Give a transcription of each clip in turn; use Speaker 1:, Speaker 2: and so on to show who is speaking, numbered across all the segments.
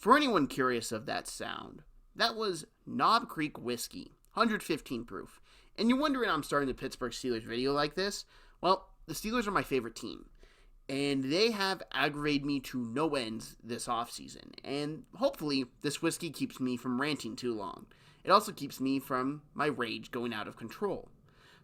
Speaker 1: For anyone curious of that sound, that was Knob Creek Whiskey, 115 proof. And you're wondering I'm starting the Pittsburgh Steelers video like this? Well, the Steelers are my favorite team. And they have aggravated me to no ends this offseason. And hopefully, this whiskey keeps me from ranting too long. It also keeps me from my rage going out of control.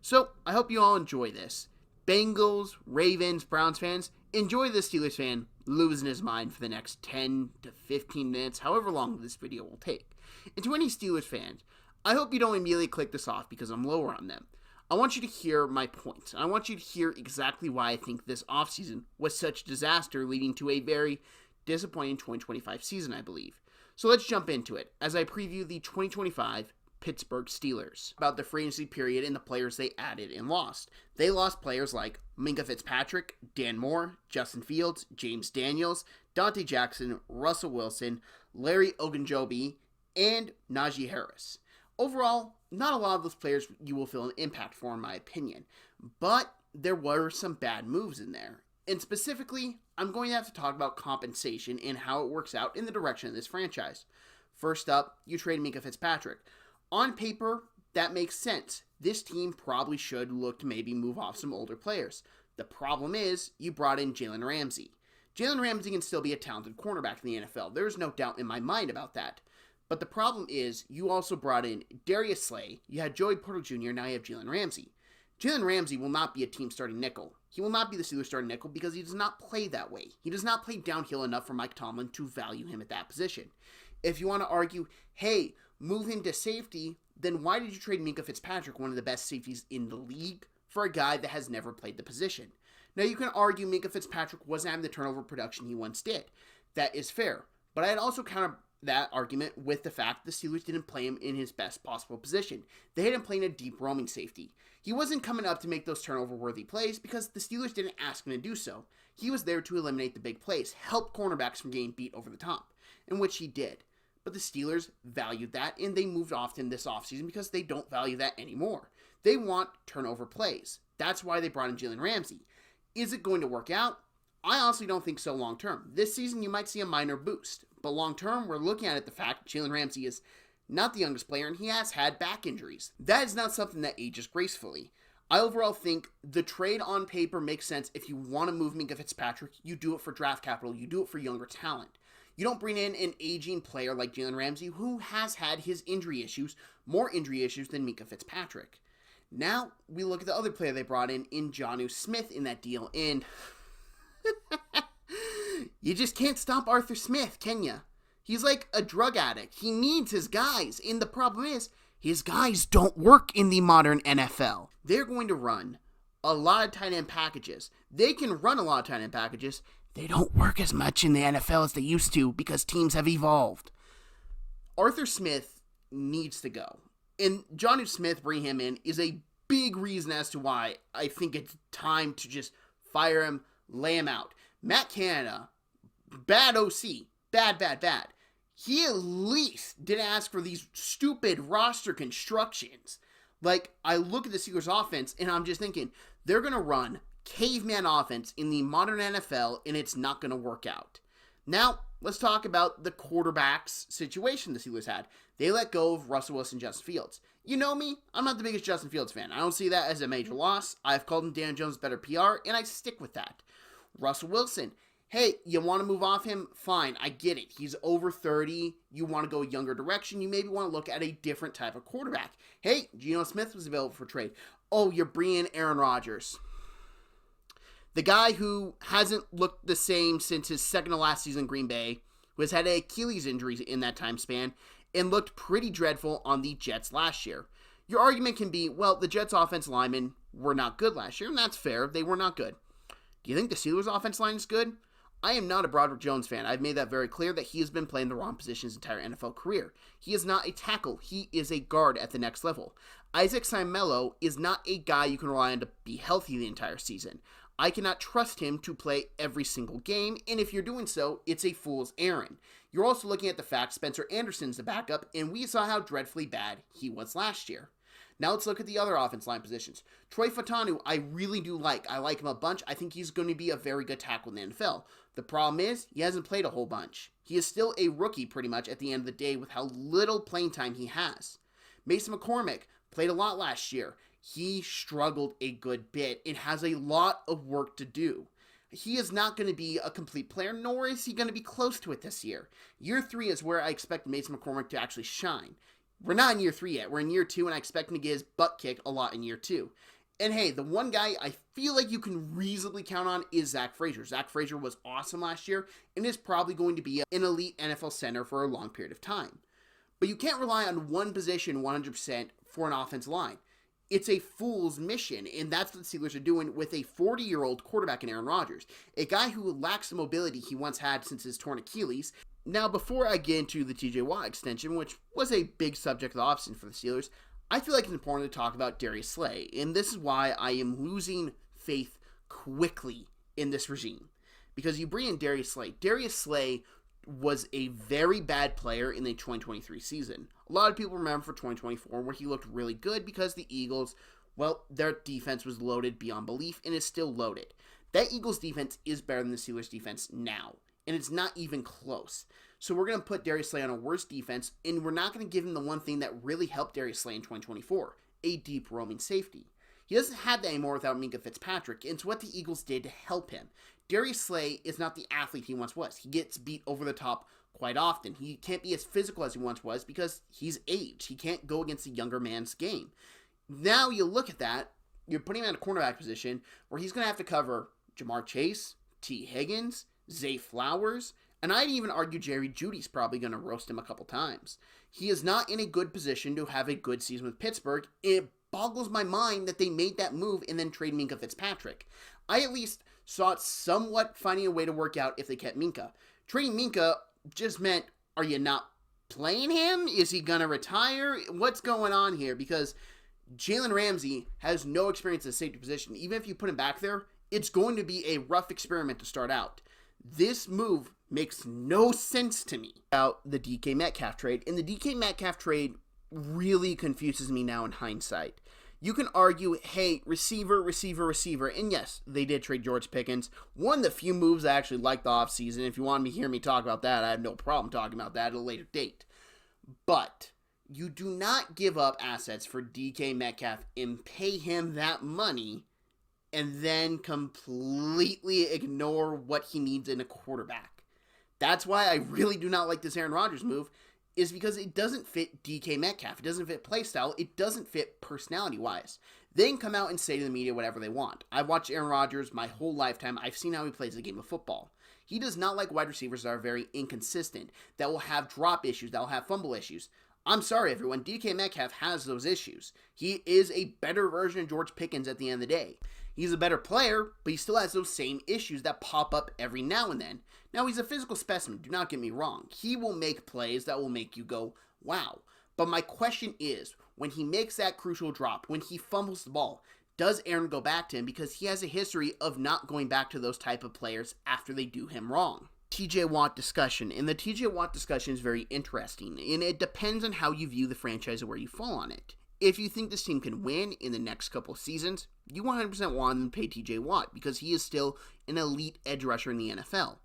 Speaker 1: So, I hope you all enjoy this. Bengals, Ravens, Browns fans, enjoy the Steelers fan losing his mind for the next 10 to 15 minutes, however long this video will take. And to any Steelers fans, I hope you don't immediately click this off because I'm lower on them. I want you to hear my points. I want you to hear exactly why I think this offseason was such a disaster, leading to a very disappointing 2025 season, I believe. So let's jump into it as I preview the 2025 Pittsburgh Steelers. About the free agency period and the players they added and lost. They lost players like Minkah Fitzpatrick, Dan Moore, Justin Fields, James Daniels, Dante Jackson, Russell Wilson, Larry Ogunjobi, and Najee Harris. Overall, not a lot of those players you will feel an impact for, in my opinion. But there were some bad moves in there. And specifically, I'm going to have to talk about compensation and how it works out in the direction of this franchise. First up, you trade Minkah Fitzpatrick. On paper, that makes sense. This team probably should look to maybe move off some older players. The problem is, you brought in Jalen Ramsey. Jalen Ramsey can still be a talented cornerback in the NFL. There's no doubt in my mind about that. But the problem is, you also brought in Darius Slay, you had Joey Porter Jr., now you have Jalen Ramsey. Jalen Ramsey will not be a team starting nickel. He will not be the Steelers starting nickel because he does not play that way. He does not play downhill enough for Mike Tomlin to value him at that position. If you want to argue, hey, move him to safety, then why did you trade Minkah Fitzpatrick, one of the best safeties in the league, for a guy that has never played the position? Now, you can argue Minkah Fitzpatrick wasn't having the turnover production he once did. That is fair. But I'd also counter that argument with the fact the Steelers didn't play him in his best possible position. They had him playing a deep roaming safety. He wasn't coming up to make those turnover-worthy plays because the Steelers didn't ask him to do so. He was there to eliminate the big plays, help cornerbacks from getting beat over the top, in which he did. But the Steelers valued that, and they moved often this offseason because they don't value that anymore. They want turnover plays. That's why they brought in Jalen Ramsey. Is it going to work out? I honestly don't think so long term. This season, you might see a minor boost. But long term, we're looking at it the fact Jalen Ramsey is not the youngest player, and he has had back injuries. That is not something that ages gracefully. I overall think the trade on paper makes sense if you want to move Minkah Fitzpatrick. You do it for draft capital. You do it for younger talent. You don't bring in an aging player like Jalen Ramsey, who has had his injury issues, more injury issues than Minkah Fitzpatrick. Now, we look at the other player they brought in Jonnu Smith in that deal, and you just can't stop Arthur Smith, can ya? He's like a drug addict. He needs his guys, and the problem is, his guys don't work in the modern NFL. They're going to run a lot of tight end packages. They can run a lot of tight end packages. They don't work as much in the NFL as they used to because teams have evolved. Arthur Smith needs to go. And Jonnu Smith, bring him in, is a big reason as to why I think it's time to just fire him, lay him out. Matt Canada, bad OC. Bad. He at least didn't ask for these stupid roster constructions. Like, I look at the Steelers offense, and I'm just thinking, they're going to run caveman offense in the modern NFL, and it's not going to work out. Now, let's talk about the quarterbacks situation the Steelers had. They let go of Russell Wilson and Justin Fields. You know me, I'm not the biggest Justin Fields fan. I don't see that as a major loss. I've called him Dan Jones' better PR, and I stick with that. Russell Wilson, hey, you want to move off him? Fine, I get it. He's over 30. You want to go a younger direction. You maybe want to look at a different type of quarterback. Hey, Geno Smith was available for trade. Oh, you're bringing Aaron Rodgers. The guy who hasn't looked the same since his second to last season in Green Bay, who has had an Achilles injury in that time span, and looked pretty dreadful on the Jets last year. Your argument can be, well, the Jets' offensive linemen were not good last year, and that's fair. They were not good. Do you think the Steelers' offensive line is good? I am not a Broderick Jones fan. I've made that very clear that he has been playing the wrong position his entire NFL career. He is not a tackle. He is a guard at the next level. Isaac Seumalo is not a guy you can rely on to be healthy the entire season. I cannot trust him to play every single game, and if you're doing so, it's a fool's errand. You're also looking at the fact Spencer Anderson's the backup, and we saw how dreadfully bad he was last year. Now let's look at the other offense line positions. Troy Fautanu, I really do like. I like him a bunch. I think he's going to be a very good tackle in the NFL. The problem is, he hasn't played a whole bunch. He is still a rookie pretty much at the end of the day with how little playing time he has. Mason McCormick played a lot last year. He struggled a good bit and has a lot of work to do. He is not going to be a complete player, nor is he going to be close to it this year. Year 3 is where I expect Mason McCormick to actually shine. We're not in year 3 yet. We're in year 2, and I expect him to get his butt kicked a lot in year 2. And hey, the one guy I feel like you can reasonably count on is Zach Frazier. Zach Frazier was awesome last year and is probably going to be an elite NFL center for a long period of time. But you can't rely on one position 100% for an offensive line. It's a fool's mission, and that's what the Steelers are doing with a 40-year-old quarterback in Aaron Rodgers, a guy who lacks the mobility he once had since his torn Achilles. Now, before I get into the TJ Watt extension, which was a big subject of the offseason for the Steelers, I feel like it's important to talk about Darius Slay, and this is why I am losing faith quickly in this regime. Because you bring in Darius Slay. Darius Slay was a very bad player in the 2023 season. A lot of people remember for 2024 where he looked really good because the Eagles, well, their defense was loaded beyond belief and is still loaded. That Eagles defense is better than the Steelers defense now, and it's not even close. So we're going to put Darius Slay on a worse defense, and we're not going to give him the one thing that really helped Darius Slay in 2024, a deep roaming safety. He doesn't have that anymore without Minkah Fitzpatrick, and it's what the Eagles did to help him. Darius Slay is not the athlete he once was. He gets beat over the top quite often. He can't be as physical as he once was because he's aged. He can't go against a younger man's game. Now you look at that, you're putting him in a cornerback position where he's going to have to cover Jamar Chase, T. Higgins, Zay Flowers, and I'd even argue Jerry Jeudy's probably going to roast him a couple times. He is not in a good position to have a good season with Pittsburgh. It boggles my mind that they made that move and then trade Minkah Fitzpatrick. I at least saw it somewhat finding a way to work out if they kept Minkah. Trading Minkah just meant, are you not playing him? Is he going to retire? What's going on here? Because Jalen Ramsey has no experience at the safety position. Even if you put him back there, it's going to be a rough experiment to start out. This move makes no sense to me about the DK Metcalf trade. And the DK Metcalf trade really confuses me now in hindsight. You can argue, hey, receiver. And yes, they did trade George Pickens. One of the few moves I actually liked the offseason. If you want to hear me talk about that, I have no problem talking about that at a later date. But you do not give up assets for DK Metcalf and pay him that money and then completely ignore what he needs in a quarterback. That's why I really do not like this Aaron Rodgers move, is because it doesn't fit DK Metcalf. It doesn't fit playstyle. It doesn't fit personality-wise. They can come out and say to the media whatever they want. I've watched Aaron Rodgers my whole lifetime. I've seen how he plays the game of football. He does not like wide receivers that are very inconsistent, that will have drop issues, that will have fumble issues. I'm sorry, everyone. DK Metcalf has those issues. He is a better version of George Pickens at the end of the day. He's a better player, but he still has those same issues that pop up every now and then. Now, he's a physical specimen, do not get me wrong. He will make plays that will make you go, wow. But my question is, when he makes that crucial drop, when he fumbles the ball, does Aaron go back to him? Because he has a history of not going back to those type of players after they do him wrong. TJ Watt discussion, and the TJ Watt discussion is very interesting, and it depends on how you view the franchise and where you fall on it. If you think this team can win in the next couple of seasons, you 100% want them to pay TJ Watt because he is still an elite edge rusher in the NFL.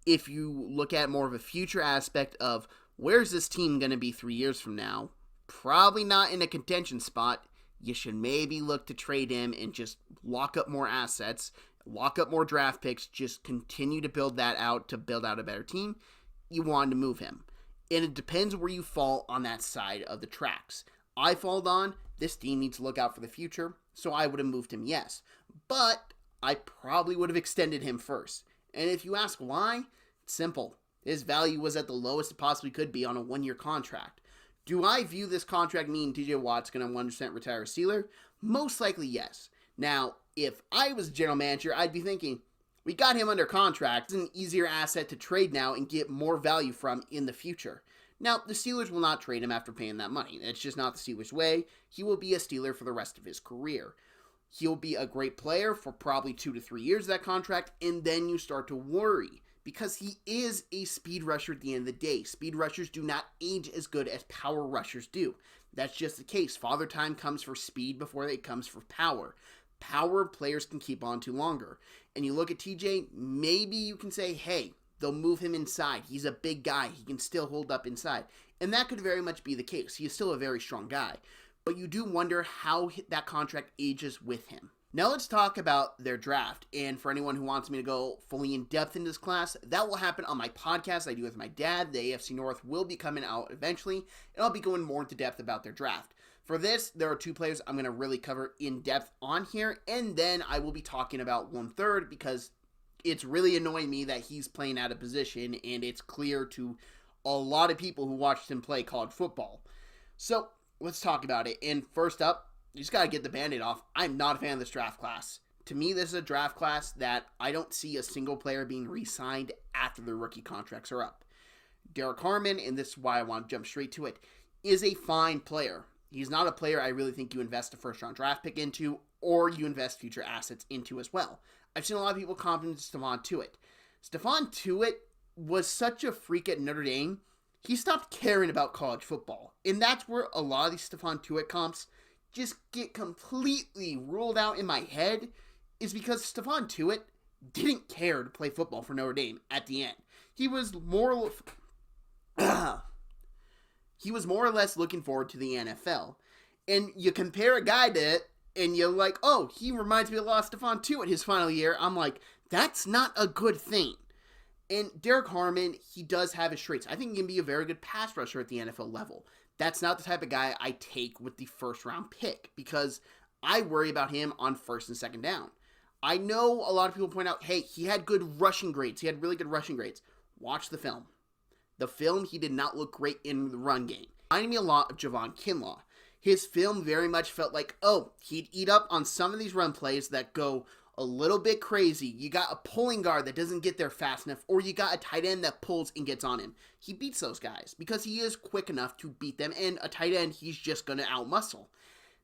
Speaker 1: If you look at more of a future aspect of where's this team going to be 3 years from now, probably not in a contention spot, you should maybe look to trade him and just lock up more assets, lock up more draft picks, just continue to build that out to build out a better team. You want to move him. And it depends where you fall on that side of the tracks. I fall on, this team needs to look out for the future, so I would have moved him, yes. But I probably would have extended him first. And if you ask why, it's simple. His value was at the lowest it possibly could be on a one-year contract. Do I view this contract meaning TJ Watt's going to 100% retire a Steeler? Most likely, yes. Now, if I was general manager, I'd be thinking, we got him under contract. It's an easier asset to trade now and get more value from in the future. Now, the Steelers will not trade him after paying that money. It's just not the Steelers' way. He will be a Steeler for the rest of his career. He'll be a great player for probably 2 to 3 years of that contract, and then you start to worry. Because he is a speed rusher at the end of the day. Speed rushers do not age as good as power rushers do. That's just the case. Father Time comes for speed before it comes for power. Power players can keep on to longer. And you look at TJ, maybe you can say, hey, they'll move him inside. He's a big guy. He can still hold up inside. And that could very much be the case. He is still a very strong guy. But you do wonder how that contract ages with him. Now let's talk about their draft. And for anyone who wants me to go fully in depth in this class, that will happen on my podcast I do with my dad. The AFC North will be coming out eventually, and I'll be going more into depth about their draft. For this, there are two players I'm going to really cover in depth on here, and then I will be talking about 1/3 because it's really annoying me that he's playing out of position, and it's clear to a lot of people who watched him play college football. So let's talk about it. And first up, you just got to get the Band-Aid off. I'm not a fan of this draft class. To me, this is a draft class that I don't see a single player being re-signed after their rookie contracts are up. Derek Harmon, and this is why I want to jump straight to it, is a fine player. He's not a player I really think you invest a first-round draft pick into, or you invest future assets into as well. I've seen a lot of people compliment Stephon Tuitt. Stephon Tuitt was such a freak at Notre Dame, he stopped caring about college football. And that's where a lot of these Stephon Tuitt comps just get completely ruled out in my head, is because Stephon Tuitt didn't care to play football for Notre Dame at the end. He was more or less looking forward to the NFL. And you compare a guy to it, and you're like, oh, he reminds me a lot of Stephon Tuitt his final year. I'm like, that's not a good thing. And Derek Harmon, he does have his traits. I think he can be a very good pass rusher at the NFL level. That's not the type of guy I take with the first round pick, because I worry about him on first and second down. I know a lot of people point out, hey, he had good rushing grades. He had really good rushing grades. Watch the film. The film, he did not look great in the run game. Reminded me a lot of Javon Kinlaw. His film very much felt like, oh, he'd eat up on some of these run plays that go a little bit crazy. You got a pulling guard that doesn't get there fast enough, or you got a tight end that pulls and gets on him. He beats those guys because he is quick enough to beat them, and a tight end, he's just going to outmuscle.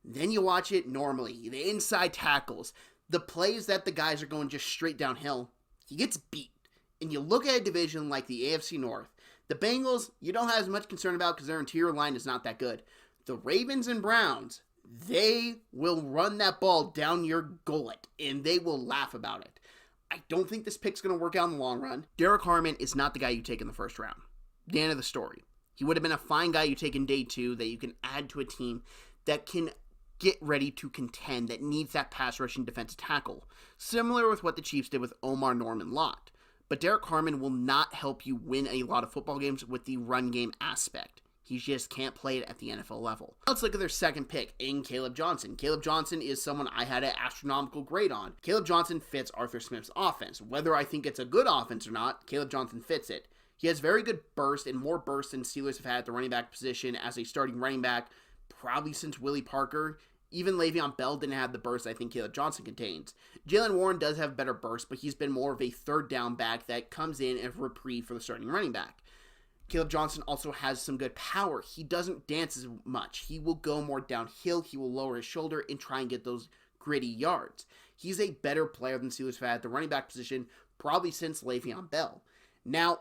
Speaker 1: Then you watch it normally. The inside tackles, the plays that the guys are going just straight downhill, he gets beat. And you look at a division like the AFC North, the Bengals, you don't have as much concern about because their interior line is not that good. The Ravens and Browns, they will run that ball down your gullet, and they will laugh about it. I don't think this pick's going to work out in the long run. Derek Harmon is not the guy you take in the first round. The end of the story. He would have been a fine guy you take in day 2 that you can add to a team that can get ready to contend, that needs that pass rushing defensive tackle. Similar with what the Chiefs did with Omar Norman Lott. But Derek Harmon will not help you win a lot of football games with the run game aspect. He just can't play it at the NFL level. Let's look at their second pick in Caleb Johnson. Caleb Johnson is someone I had an astronomical grade on. Caleb Johnson fits Arthur Smith's offense. Whether I think it's a good offense or not, Caleb Johnson fits it. He has very good burst, and more burst than Steelers have had at the running back position as a starting running back, probably since Willie Parker. Even Le'Veon Bell didn't have the burst I think Caleb Johnson contains. Jalen Warren does have better burst, but he's been more of a third down back that comes in as a reprieve for the starting running back. Caleb Johnson also has some good power. He doesn't dance as much. He will go more downhill. He will lower his shoulder and try and get those gritty yards. He's a better player than Steelers have had at the running back position, probably since Le'Veon Bell. Now,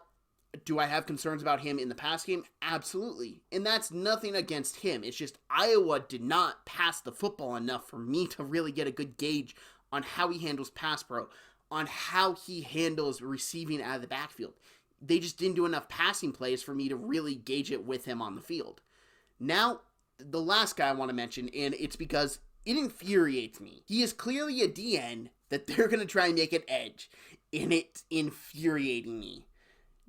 Speaker 1: do I have concerns about him in the pass game? Absolutely. And that's nothing against him. It's just Iowa did not pass the football enough for me to really get a good gauge on how he handles pass pro, on how he handles receiving out of the backfield. They just didn't do enough passing plays for me to really gauge it with him on the field. Now, the last guy I want to mention, and it's because it infuriates me. He is clearly a DN that they're going to try and make an edge, and it's infuriating me.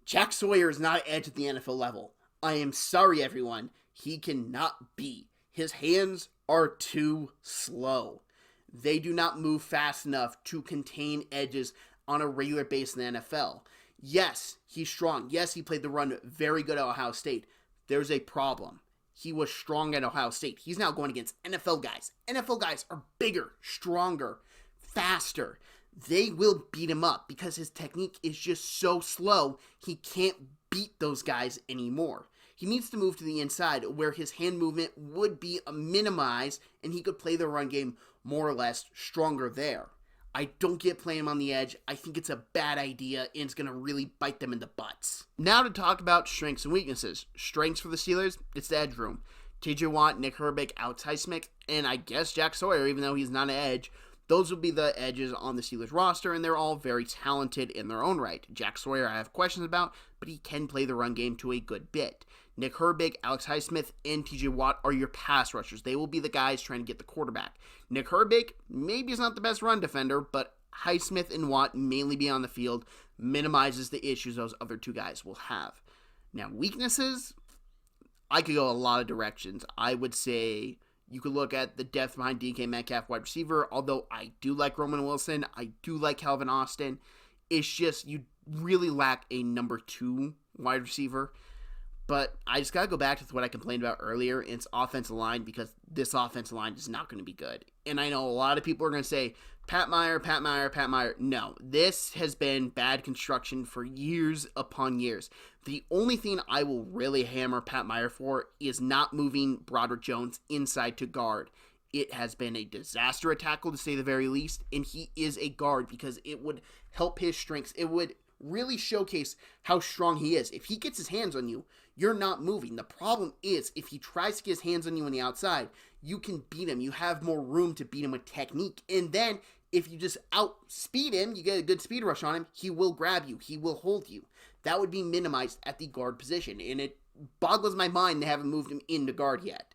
Speaker 1: Jack Sawyer is not an edge at the NFL level. I am sorry, everyone. He cannot be. His hands are too slow. They do not move fast enough to contain edges on a regular basis in the NFL. Yes, he's strong. Yes, he played the run very good at Ohio State. There's a problem. He was strong at Ohio State. He's now going against NFL guys. NFL guys are bigger, stronger, faster. They will beat him up because his technique is just so slow, he can't beat those guys anymore. He needs to move to the inside where his hand movement would be minimized and he could play the run game more or less stronger there. I don't get playing him on the edge. I think it's a bad idea, and it's going to really bite them in the butts. Now to talk about strengths and weaknesses. Strengths for the Steelers, it's the edge room. TJ Watt, Nick Herbig, Alex Highsmith, and I guess Jack Sawyer, even though he's not an edge. Those would be the edges on the Steelers roster, and they're all very talented in their own right. Jack Sawyer I have questions about, but he can play the run game to a good bit. Nick Herbig, Alex Highsmith, and TJ Watt are your pass rushers. They will be the guys trying to get the quarterback. Nick Herbig, maybe is not the best run defender, but Highsmith and Watt mainly be on the field, minimizes the issues those other two guys will have. Now, weaknesses, I could go a lot of directions. I would say you could look at the depth behind DK Metcalf, wide receiver, although I do like Roman Wilson. I do like Calvin Austin. It's just you really lack a number 2 wide receiver. But I just got to go back to what I complained about earlier. It's offensive line, because this offensive line is not going to be good. And I know a lot of people are going to say, Pat Meyer. No, this has been bad construction for years upon years. The only thing I will really hammer Pat Meyer for is not moving Broderick Jones inside to guard. It has been a disaster at tackle, to say the very least, and he is a guard because it would help his strengths. It would really showcase how strong he is. If he gets his hands on you, you're not moving. The problem is, if he tries to get his hands on you on the outside, you can beat him. You have more room to beat him with technique. And then, if you just outspeed him, you get a good speed rush on him, he will grab you. He will hold you. That would be minimized at the guard position. And it boggles my mind they haven't moved him into guard yet.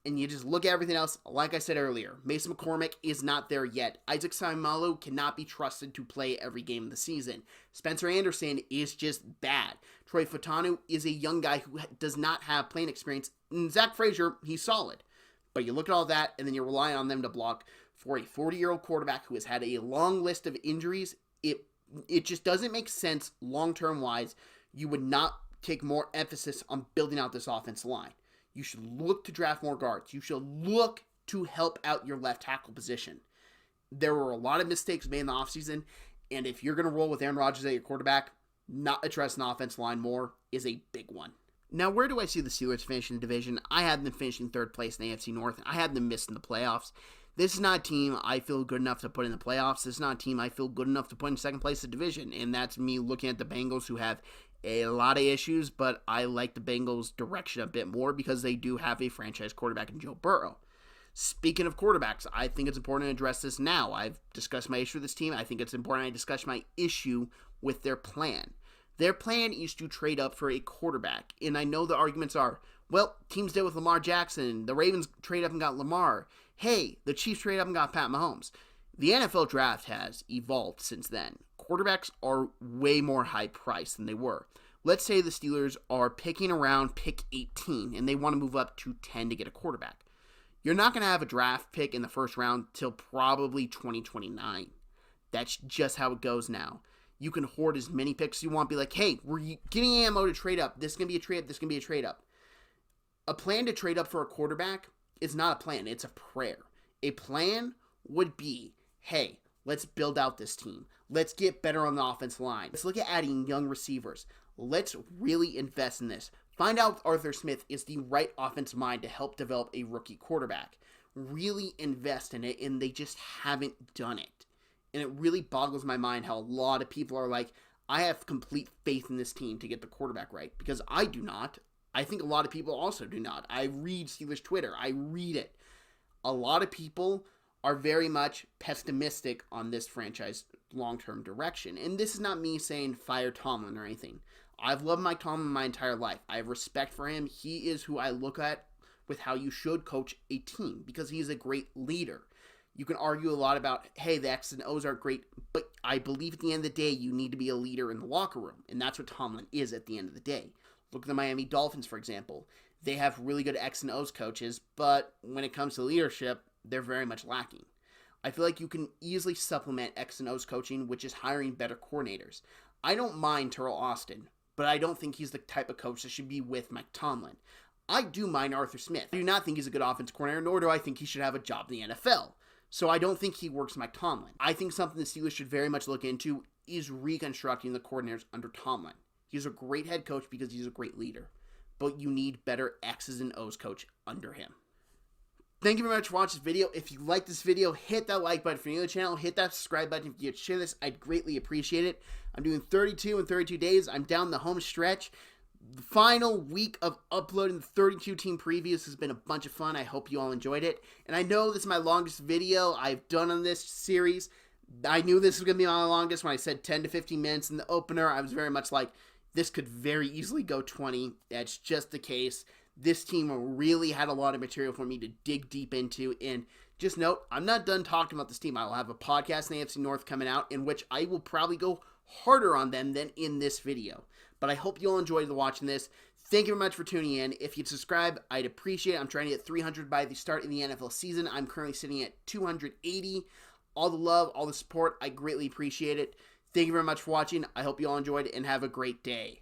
Speaker 1: And you just look at everything else, like I said earlier, Mason McCormick is not there yet. Isaac Seumalo cannot be trusted to play every game of the season. Spencer Anderson is just bad. Troy Fautanu is a young guy who does not have playing experience. And Zach Frazier, he's solid. But you look at all that, and then you're relying on them to block for a 40-year-old quarterback who has had a long list of injuries. It just doesn't make sense long-term wise. You would not take more emphasis on building out this offensive line. You should look to draft more guards. You should look to help out your left tackle position. There were a lot of mistakes made in the offseason, and if you're going to roll with Aaron Rodgers at your quarterback, not addressing the offensive line more is a big one. Now, where do I see the Steelers finishing the division? I had them finishing 3rd place in the AFC North. I had them missing the playoffs. This is not a team I feel good enough to put in the playoffs. This is not a team I feel good enough to put in 2nd place of the division, and that's me looking at the Bengals, who have a lot of issues, but I like the Bengals' direction a bit more because they do have a franchise quarterback in Joe Burrow. Speaking of quarterbacks, I think it's important to address this now. I've discussed my issue with this team. I think it's important I discuss my issue with their plan. Their plan is to trade up for a quarterback, and I know the arguments are, well, teams did with Lamar Jackson, the Ravens trade up and got Lamar, hey, the Chiefs trade up and got Pat Mahomes. The NFL draft has evolved since then. Quarterbacks are way more high priced than they were. Let's say the Steelers are picking around pick 18 and they want to move up to 10 to get a quarterback. You're not going to have a draft pick in the 1st round till probably 2029. That's just how it goes now. You can hoard as many picks as you want. Be like, hey, we're getting ammo to trade up. This is going to be a trade up. This is going to be a trade up. A plan to trade up for a quarterback is not a plan. It's a prayer. A plan would be, hey, let's build out this team. Let's get better on the offensive line. Let's look at adding young receivers. Let's really invest in this. Find out if Arthur Smith is the right offensive mind to help develop a rookie quarterback. Really invest in it, and they just haven't done it. And it really boggles my mind how a lot of people are like, I have complete faith in this team to get the quarterback right. Because I do not. I think a lot of people also do not. I read Steelers Twitter. I read it. A lot of people are very much pessimistic on this franchise long-term direction. And this is not me saying fire Tomlin or anything. I've loved Mike Tomlin my entire life. I have respect for him. He is who I look at with how you should coach a team because he is a great leader. You can argue a lot about, hey, the X's and O's aren't great, but I believe at the end of the day, you need to be a leader in the locker room, and that's what Tomlin is at the end of the day. Look at the Miami Dolphins, for example. They have really good X and O's coaches, but when it comes to leadership, they're very much lacking. I feel like you can easily supplement X and O's coaching, which is hiring better coordinators. I don't mind Terrell Austin, but I don't think he's the type of coach that should be with Mike Tomlin. I do mind Arthur Smith. I do not think he's a good offensive coordinator, nor do I think he should have a job in the NFL. So I don't think he works Mike Tomlin. I think something the Steelers should very much look into is reconstructing the coordinators under Tomlin. He's a great head coach because he's a great leader. But you need better X's and O's coach under him. Thank you very much for watching this video. If you like this video, hit that like button for the channel. Hit that subscribe button if you share this. I'd greatly appreciate it. I'm doing 32 in 32 days. I'm down the home stretch. The final week of uploading the 32 team previews has been a bunch of fun. I hope you all enjoyed it. And I know this is my longest video I've done on this series. I knew this was going to be my longest when I said 10 to 15 minutes in the opener. I was very much like, this could very easily go 20. That's just the case. This team really had a lot of material for me to dig deep into. And just note, I'm not done talking about this team. I will have a podcast in the AFC North coming out in which I will probably go harder on them than in this video. But I hope you'll enjoy watching this. Thank you very much for tuning in. If you'd subscribe, I'd appreciate it. I'm trying to get 300 by the start of the NFL season. I'm currently sitting at 280. All the love, all the support, I greatly appreciate it. Thank you very much for watching. I hope you all enjoyed it and have a great day.